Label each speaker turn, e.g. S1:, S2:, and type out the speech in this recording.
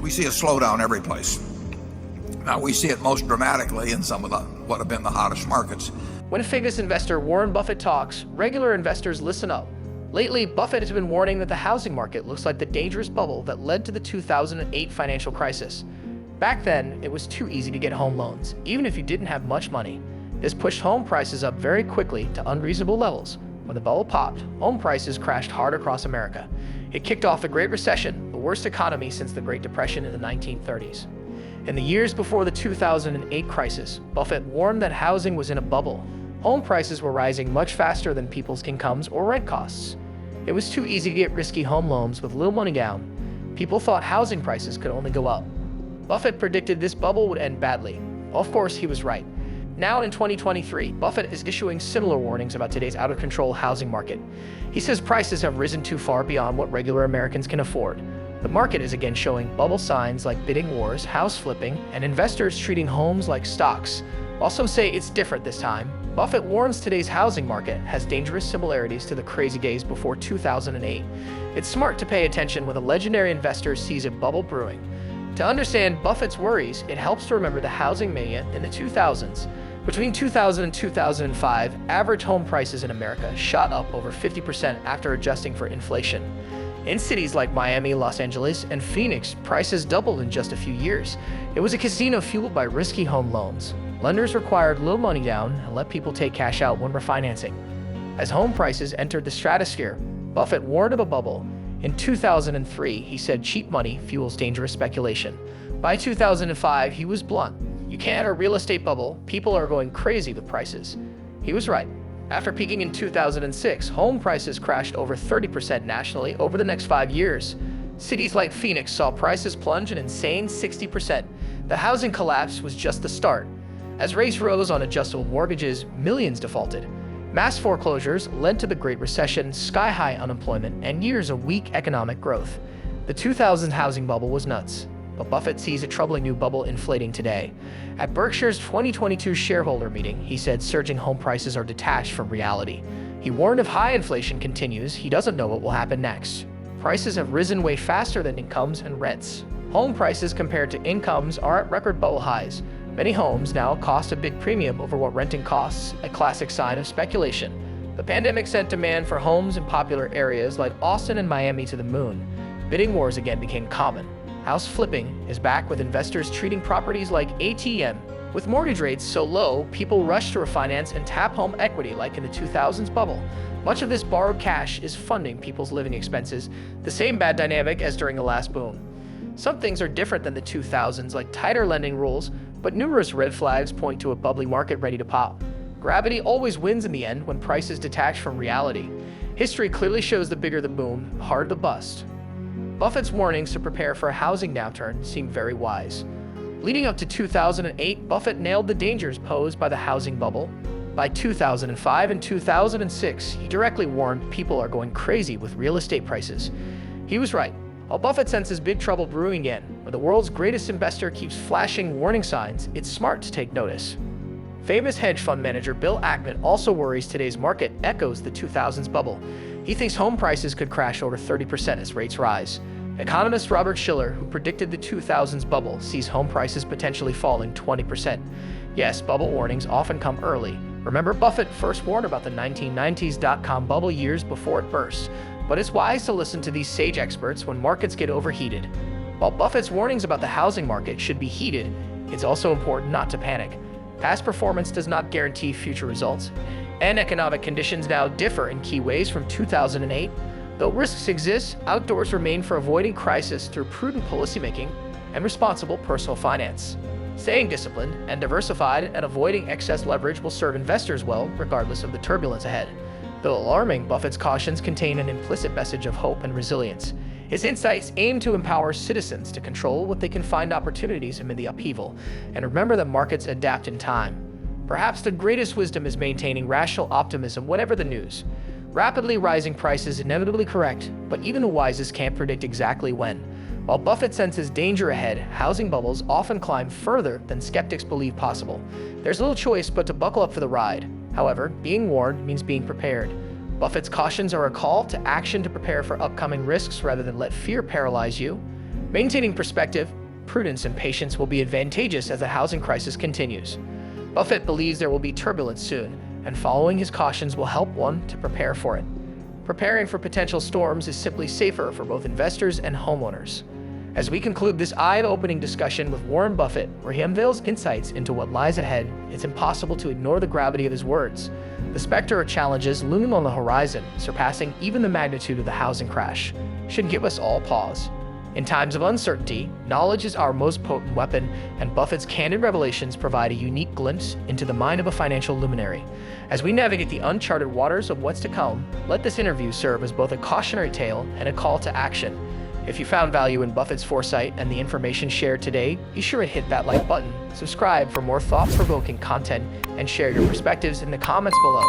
S1: we see a slowdown every place. Now, we see it most dramatically in some of what have been the hottest markets.
S2: When famous investor Warren Buffett talks, regular investors listen up. Lately, Buffett has been warning that the housing market looks like the dangerous bubble that led to the 2008 financial crisis. Back then, it was too easy to get home loans, even if you didn't have much money. This pushed home prices up very quickly to unreasonable levels. When the bubble popped, home prices crashed hard across America. It kicked off the Great Recession, the worst economy since the Great Depression in the 1930s. In the years before the 2008 crisis, Buffett warned that housing was in a bubble. Home prices were rising much faster than people's incomes or rent costs. It was too easy to get risky home loans with little money down. People thought housing prices could only go up. Buffett predicted this bubble would end badly. Of course, he was right. Now in 2023, Buffett is issuing similar warnings about today's out-of-control housing market. He says prices have risen too far beyond what regular Americans can afford. The market is again showing bubble signs like bidding wars, house flipping, and investors treating homes like stocks. While some say it's different this time, Buffett warns today's housing market has dangerous similarities to the crazy days before 2008. It's smart to pay attention when a legendary investor sees a bubble brewing. To understand Buffett's worries, it helps to remember the housing mania in the 2000s. Between 2000 and 2005, average home prices in America shot up over 50% after adjusting for inflation. In cities like Miami, Los Angeles, and Phoenix, prices doubled in just a few years. It was a casino fueled by risky home loans. Lenders required little money down and let people take cash out when refinancing. As home prices entered the stratosphere, Buffett warned of a bubble. In 2003, he said cheap money fuels dangerous speculation. By 2005, he was blunt. You can't have a real estate bubble. People are going crazy with prices. He was right. After peaking in 2006, home prices crashed over 30% nationally over the next 5 years. Cities like Phoenix saw prices plunge an insane 60%. The housing collapse was just the start. As rates rose on adjustable mortgages, millions defaulted. Mass foreclosures led to the Great Recession, sky-high unemployment, and years of weak economic growth. The 2000s housing bubble was nuts, but Buffett sees a troubling new bubble inflating today. At Berkshire's 2022 shareholder meeting, he said surging home prices are detached from reality. He warned if high inflation continues, he doesn't know what will happen next. Prices have risen way faster than incomes and rents. Home prices compared to incomes are at record bubble highs. Many homes now cost a big premium over what renting costs, a classic sign of speculation. The pandemic sent demand for homes in popular areas like Austin and Miami to the moon. Bidding wars again became common. House flipping is back with investors treating properties like ATM. With mortgage rates so low, people rush to refinance and tap home equity like in the 2000s bubble. Much of this borrowed cash is funding people's living expenses, the same bad dynamic as during the last boom. Some things are different than the 2000s, like tighter lending rules, but numerous red flags point to a bubbly market ready to pop. Gravity always wins in the end when prices detach from reality. History clearly shows the bigger the boom, the harder the bust. Buffett's warnings to prepare for a housing downturn seem very wise. Leading up to 2008, Buffett nailed the dangers posed by the housing bubble. By 2005 and 2006, he directly warned people are going crazy with real estate prices. He was right. While Buffett senses big trouble brewing again, when the world's greatest investor keeps flashing warning signs, it's smart to take notice. Famous hedge fund manager Bill Ackman also worries today's market echoes the 2000s bubble. He thinks home prices could crash over 30% as rates rise. Economist Robert Shiller, who predicted the 2000s bubble, sees home prices potentially falling 20%. Yes, bubble warnings often come early. Remember, Buffett first warned about the 1990s dot-com bubble years before it burst. But it's wise to listen to these sage experts when markets get overheated. While Buffett's warnings about the housing market should be heeded, it's also important not to panic. Past performance does not guarantee future results, and economic conditions now differ in key ways from 2008. Though risks exist, outdoors remain for avoiding crisis through prudent policymaking and responsible personal finance. Staying disciplined and diversified and avoiding excess leverage will serve investors well, regardless of the turbulence ahead. Though alarming, Buffett's cautions contain an implicit message of hope and resilience. His insights aim to empower citizens to control what they can find opportunities amid the upheaval, and remember that markets adapt in time. Perhaps the greatest wisdom is maintaining rational optimism whatever the news. Rapidly rising prices inevitably correct, but even the wisest can't predict exactly when. While Buffett senses danger ahead, housing bubbles often climb further than skeptics believe possible. There's little choice but to buckle up for the ride. However, being warned means being prepared. Buffett's cautions are a call to action to prepare for upcoming risks rather than let fear paralyze you. Maintaining perspective, prudence, and patience will be advantageous as the housing crisis continues. Buffett believes there will be turbulence soon, and following his cautions will help one to prepare for it. Preparing for potential storms is simply safer for both investors and homeowners. As we conclude this eye-opening discussion with Warren Buffett, where he unveils insights into what lies ahead, it's impossible to ignore the gravity of his words. The specter of challenges looming on the horizon, surpassing even the magnitude of the housing crash, should give us all pause. In times of uncertainty, knowledge is our most potent weapon, and Buffett's candid revelations provide a unique glimpse into the mind of a financial luminary. As we navigate the uncharted waters of what's to come, let this interview serve as both a cautionary tale and a call to action. If you found value in Buffett's foresight and the information shared today, be sure to hit that like button, subscribe for more thought-provoking content, and share your perspectives in the comments below.